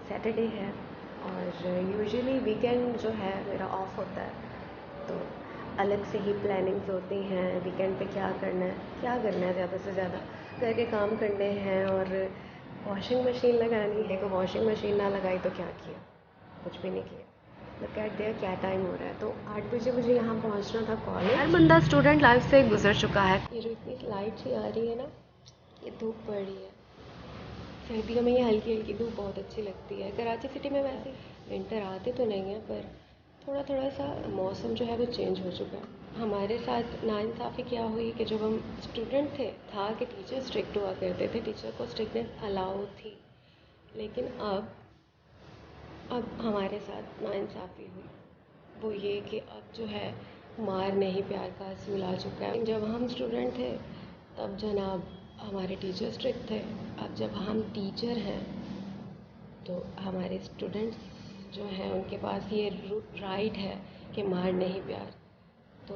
Saturday है और usually weekend जो है मेरा ऑफ होता है, तो अलग से ही प्लानिंग्स होती हैं वीकेंड पे क्या करना है ज़्यादा से ज़्यादा घर के काम करने हैं और वॉशिंग मशीन लगानी है। तो वॉशिंग मशीन ना लगाई तो क्या किया, कुछ भी नहीं किया। लुक एट देयर क्या टाइम हो रहा है, तो 8 बजे मुझे यहाँ पहुँचना था कॉलेज। हर बंदा स्टूडेंट लाइफ से गुजर चुका है। ये जो इतनी लाइट सी आ रही है ना, ये धूप पड़ रही है। सर्दियों में ये हल्की हल्की धूप बहुत अच्छी लगती है। कराची सिटी में वैसे विंटर आते तो नहीं है, पर थोड़ा थोड़ा सा मौसम जो है वो चेंज हो चुका है। हमारे साथ नाइंसाफ़ी क्या हुई कि जब हम स्टूडेंट थे था कि टीचर स्ट्रिक्ट हुआ करते थे, टीचर को स्ट्रिक्टनेस अलाउ थी। लेकिन अब हमारे साथ नाइंसाफ़ी हुई, वो ये कि अब जो है मार नहीं प्यार का असूल आ चुका है। जब हम स्टूडेंट थे तब जनाब हमारे टीचर स्ट्रिक्ट थे। अब जब हम टीचर हैं तो हमारे स्टूडेंट्स जो हैं उनके पास ये राइट है कि मार नहीं प्यार। तो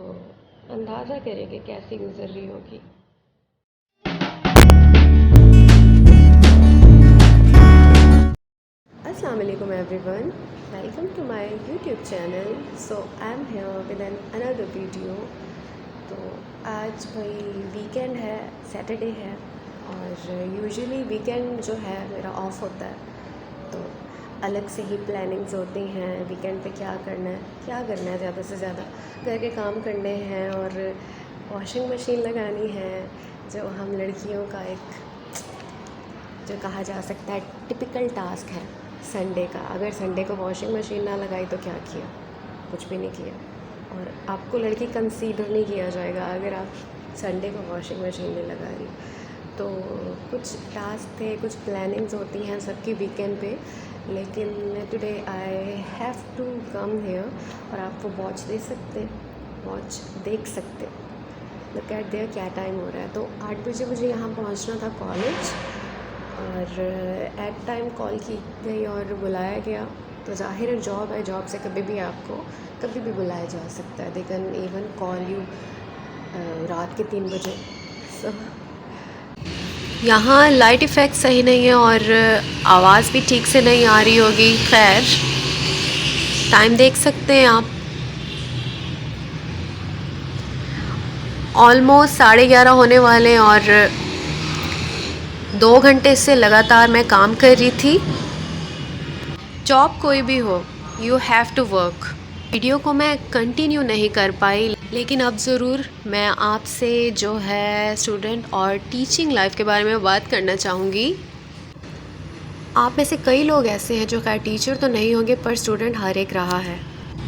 अंदाज़ा करें कि कैसी गुजर रही होगी। Assalamu alaikum everyone, welcome to my YouTube channel. So I'm here with another video. तो आज भाई वीकेंड है, सैटरडे है और यूजुअली वीकेंड जो है मेरा ऑफ होता है, तो अलग से ही प्लानिंग्स होती हैं वीकेंड पे क्या करना है ज़्यादा से ज़्यादा घर के काम करने हैं और वॉशिंग मशीन लगानी है, जो हम लड़कियों का एक जो कहा जा सकता है टिपिकल टास्क है संडे का। अगर संडे को वॉशिंग मशीन ना लगाई तो क्या किया, कुछ भी नहीं किया। और आपको लड़की कंसीडर नहीं किया जाएगा अगर आप संडे को वॉशिंग मशीन नहीं लगा रही। तो कुछ टास्क थे, कुछ प्लानिंग्स होती हैं सबकी वीकेंड पे, लेकिन today I have to come here और आप वो वॉच देख सकते। लुक एट देयर क्या टाइम हो रहा है। तो 8 बजे मुझे यहाँ पहुँचना था कॉलेज और एट टाइम कॉल की गई और बुलाया गया। तो ज़ाहिर है जॉब है, जॉब से कभी भी आपको कभी भी बुलाया जा सकता है। They can even call you रात के 3 बजे। सो यहाँ लाइट इफ़ेक्ट सही नहीं है और आवाज़ भी ठीक से नहीं आ रही होगी। खैर, टाइम देख सकते हैं आप, ऑलमोस्ट 11:30 होने वाले हैं और 2 घंटे से लगातार मैं काम कर रही थी। जॉब कोई भी हो, you have to work. Video को मैं कंटिन्यू नहीं कर पाई, लेकिन अब ज़रूर मैं आपसे जो है स्टूडेंट और टीचिंग लाइफ के बारे में बात करना चाहूँगी। आप में से कई लोग ऐसे हैं जो खैर टीचर तो नहीं होंगे पर स्टूडेंट हर एक रहा है।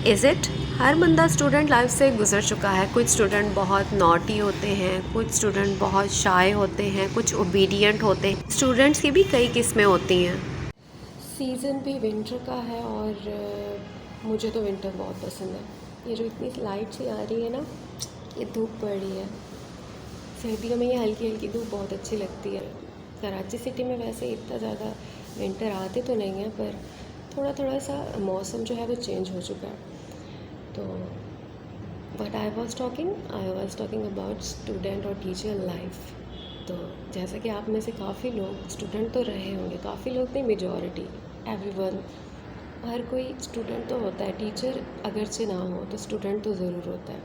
Is it? हर बंदा स्टूडेंट लाइफ से गुजर चुका है। कुछ स्टूडेंट बहुत नॉटी होते हैं, कुछ स्टूडेंट बहुत शाय होते हैं, कुछ ओबीडियंट होते हैं। स्टूडेंट्स की भी कई किस्में होती हैं। सीज़न भी विंटर का है और मुझे तो विंटर बहुत पसंद है। ये जो इतनी लाइट सी आ रही है ना, ये धूप पड़ रही है। सर्दियों में ये हल्की हल्की धूप बहुत अच्छी लगती है। कराची सिटी में वैसे इतना ज़्यादा विंटर आते तो नहीं है, पर थोड़ा थोड़ा सा मौसम जो है वो चेंज हो चुका है। तो but I was talking about student और टीचर लाइफ। तो जैसा कि आप में से काफ़ी लोग स्टूडेंट तो रहे होंगे, काफ़ी लोग नहीं, मेजॉरिटी, एवरीवन, हर कोई स्टूडेंट तो होता है। टीचर अगरचे ना हो तो स्टूडेंट तो ज़रूर होता है।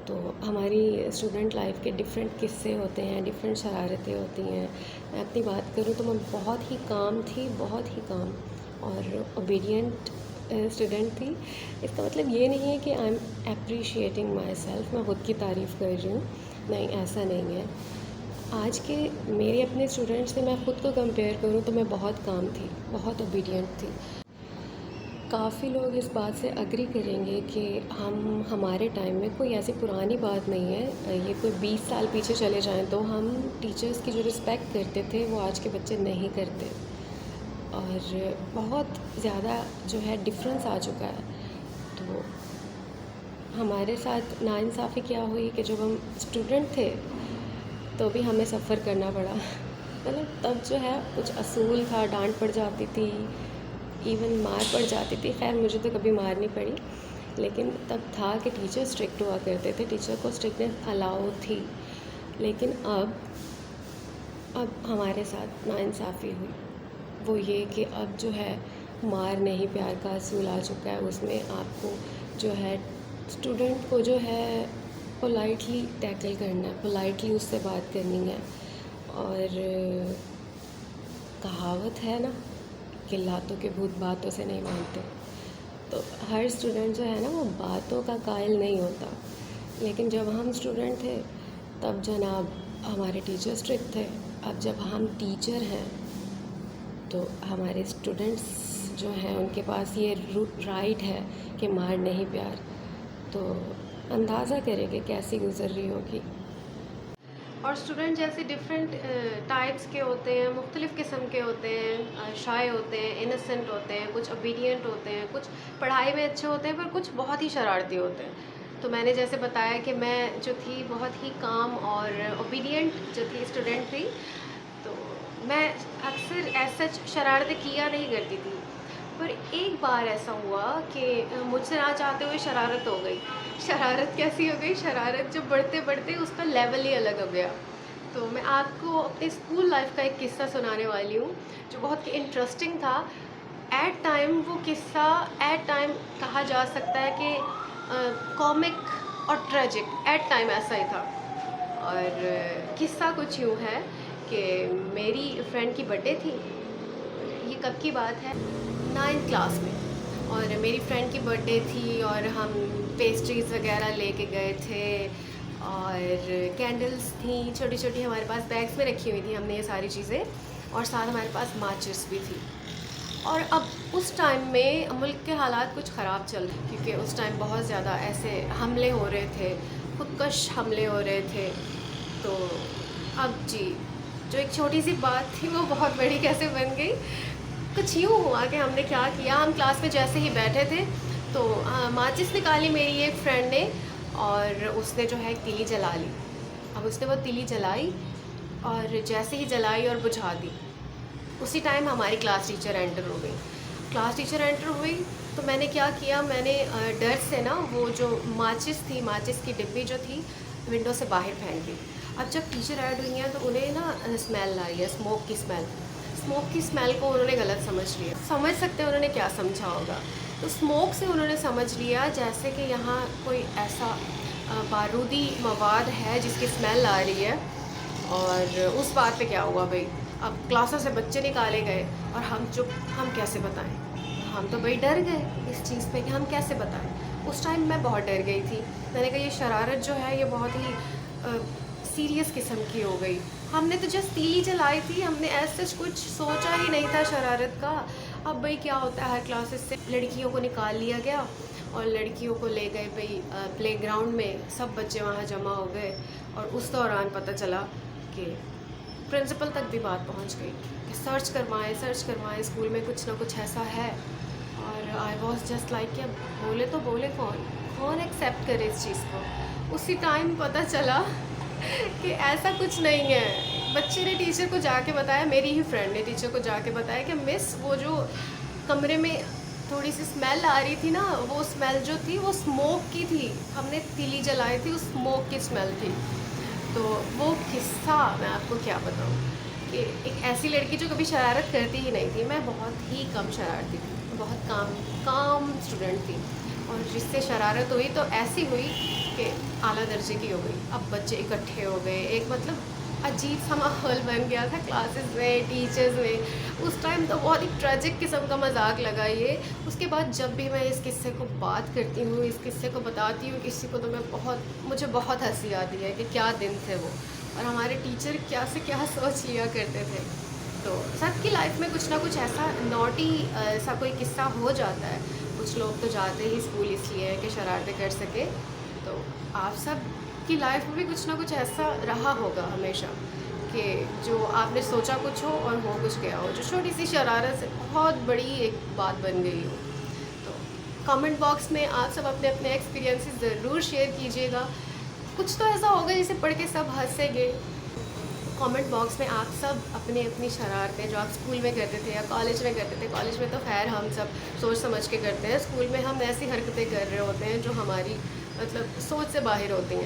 तो हमारी स्टूडेंट लाइफ के डिफरेंट किस्से होते हैं, डिफरेंट शरारतें होती हैं। मैं अपनी बात करूँ तो मैं बहुत ही काम थी, बहुत ही काम और ओबीडियंट स्टूडेंट थी। इसका मतलब ये नहीं है कि I am appreciating my self, मैं खुद की तारीफ़ कर रही हूँ, नहीं, ऐसा नहीं है। आज के मेरे अपने स्टूडेंट्स से मैं ख़ुद को कंपेयर करूँ तो मैं बहुत काम थी, बहुत ओबीडियंट थी। काफ़ी लोग इस बात से अग्री करेंगे कि हमारे टाइम में कोई ऐसी पुरानी बात नहीं है। ये कोई 20 साल पीछे चले जाएं तो हम टीचर्स की जो रिस्पेक्ट करते थे वो आज के बच्चे नहीं करते और बहुत ज़्यादा जो है डिफरेंस आ चुका है। तो हमारे साथ नाइंसाफ़ी क्या हुई कि जब हम स्टूडेंट थे तो भी हमें सफ़र करना पड़ा। मतलब तब जो है कुछ असूल था, डांट पड़ जाती थी, इवन मार पड़ जाती थी। खैर मुझे तो कभी मार नहीं पड़ी, लेकिन तब था कि टीचर स्ट्रिक्ट हुआ करते थे, टीचर को स्ट्रिक्टनेस अलाउ थी। लेकिन अब हमारे साथ नाइंसाफ़ी हुई, वो ये कि अब जो है मार नहीं प्यार का असूल आ चुका है। उसमें आपको जो है स्टूडेंट को जो है पोलाइटली टैकल करना है, पोलाइटली उससे बात करनी है। और कहावत है ना कि लातों के भूत बातों से नहीं मानते। तो हर स्टूडेंट जो है ना वो बातों का कायल नहीं होता। लेकिन जब हम स्टूडेंट थे तब जनाब हमारे टीचर स्ट्रिक्ट थे। अब जब हम टीचर हैं तो हमारे स्टूडेंट्स जो हैं उनके पास ये राइट है कि मार नहीं प्यार। तो अंदाज़ा करें कि कैसी गुजर रही होगी। और स्टूडेंट जैसे डिफरेंट टाइप्स के होते हैं, मुख्तलिफ़ किस्म के होते हैं। शाय होते हैं, इनोसेंट होते हैं, कुछ ओबीडियंट होते हैं, कुछ पढ़ाई में अच्छे होते हैं, पर कुछ बहुत ही शरारती होते हैं। तो मैंने जैसे बताया कि मैं जो थी बहुत ही काम और ओबीडियंट जो थी स्टूडेंट थी। तो मैं अक्सर ऐसा शरारतें किया नहीं करती थी, पर एक बार ऐसा हुआ कि मुझसे ना चाहते हुए शरारत हो गई। शरारत कैसी हो गई? शरारत जो बढ़ते बढ़ते उसका लेवल ही अलग हो गया। तो मैं आपको अपने स्कूल लाइफ का एक किस्सा सुनाने वाली हूँ जो बहुत ही इंटरेस्टिंग था। एट टाइम वो किस्सा एट टाइम कहा जा सकता है कि कॉमिक और ट्रेजिक एट टाइम ऐसा ही था। और किस्सा कुछ यूँ है कि मेरी फ्रेंड की बर्थडे थी। ये कब की बात है? 9th क्लास में। और मेरी फ्रेंड की बर्थडे थी और हम पेस्ट्रीज़ वगैरह लेके गए थे और कैंडल्स थी छोटी छोटी हमारे पास बैग्स में रखी हुई थी हमने ये सारी चीज़ें। और साथ हमारे पास माचिस भी थी। और अब उस टाइम में मुल्क के हालात कुछ ख़राब चल रहे क्योंकि उस टाइम बहुत ज़्यादा ऐसे हमले हो रहे थे, खुदकश हमले हो रहे थे। तो अब जी जो एक छोटी सी बात थी वो बहुत बड़ी कैसे बन गई। कुछ यूँ हुआ कि हमने क्या किया, हम क्लास में जैसे ही बैठे थे तो माचिस निकाली मेरी एक फ्रेंड ने और उसने जो है तीली जला ली। अब उसने वो तीली जलाई और जैसे ही जलाई और बुझा दी, उसी टाइम हमारी क्लास टीचर एंटर हो गई। क्लास टीचर एंटर हुई तो मैंने क्या किया, मैंने डर से ना वो जो माचिस थी, माचिस की डिब्बी जो थी विंडो से बाहर फेंक दी। अब जब टीचर ऐड हुई हैं तो उन्हें ना स्मेल आई है, स्मोक की स्मेल को उन्होंने गलत समझ लिया। समझ सकते हैं उन्होंने क्या समझा होगा। तो स्मोक से उन्होंने समझ लिया जैसे कि यहाँ कोई ऐसा बारूदी मवाद है जिसकी स्मेल आ रही है। और उस बात पे क्या हुआ भाई, अब क्लासों से बच्चे निकाले गए और हम चुप। हम कैसे बताएं? हम तो भाई डर गए इस चीज़ पे कि हम कैसे बताएं। उस टाइम मैं बहुत डर गई थी। मैंने कहा ये शरारत जो है ये बहुत ही सीरियस किस्म की हो गई। हमने तो जस्ट तीली जलाई थी, हमने ऐसे कुछ सोचा ही नहीं था शरारत का। अब भाई क्या होता है, हर क्लासेस से लड़कियों को निकाल लिया गया और लड़कियों को ले गए भाई प्लेग्राउंड में। सब बच्चे वहाँ जमा हो गए और उस दौरान पता चला कि प्रिंसिपल तक भी बात पहुँच गई कि सर्च करवाएं स्कूल में कुछ ना कुछ ऐसा है। और आई वॉज जस्ट लाइक कि अब बोले कौन एक्सेप्ट करे इस चीज़ को। उसी टाइम पता चला कि ऐसा कुछ नहीं है। बच्चे ने टीचर को जाके बताया, मेरी ही फ्रेंड ने टीचर को जाके बताया कि मिस वो जो कमरे में थोड़ी सी स्मेल आ रही थी ना, वो स्मेल जो थी वो स्मोक की थी। हमने तीली जलाई थी, उस स्मोक की स्मेल थी। तो वो किस्सा मैं आपको क्या बताऊँ कि एक ऐसी लड़की जो कभी शरारत करती ही नहीं थी। मैं बहुत ही कम शरारती थी, बहुत काम स्टूडेंट थी। और जिससे शरारत हुई तो ऐसी हुई कि आला दर्जे की हो गई। अब बच्चे इकट्ठे हो गए, एक मतलब अजीब सा माहौल बन गया था क्लासेस में, टीचर्स में। उस टाइम तो बहुत ही ट्रेजिक किस्म का मजाक लगा ये। उसके बाद जब भी मैं इस किस्से को बात करती हूँ, इस किस्से को बताती हूँ किसी को, तो मुझे बहुत हंसी आती है कि क्या दिन थे वो और हमारे टीचर क्या से क्या सोच लिया करते थे। तो सबकी लाइफ में कुछ ना कुछ ऐसा नॉटी ऐसा कोई किस्सा हो जाता है। कुछ लोग तो जाते ही स्कूल इसलिए है कि शरारतें कर सके। तो आप सब की लाइफ में भी कुछ ना कुछ ऐसा रहा होगा हमेशा कि जो आपने सोचा कुछ हो और हो कुछ गया हो, जो छोटी सी शरारत से बहुत बड़ी एक बात बन गई हो। तो कमेंट बॉक्स में आप सब अपने अपने एक्सपीरियंसेस ज़रूर शेयर कीजिएगा। कुछ तो ऐसा होगा जिसे पढ़ के सब हंसेंगे। कमेंट बॉक्स में आप सब अपनी अपनी शरारतें जो आप स्कूल में करते थे या कॉलेज में करते थे, कॉलेज में तो खैर हम सब सोच समझ के करते हैं, स्कूल में हम ऐसी हरकतें कर रहे होते हैं जो हमारी मतलब सोच से बाहर होती हैं।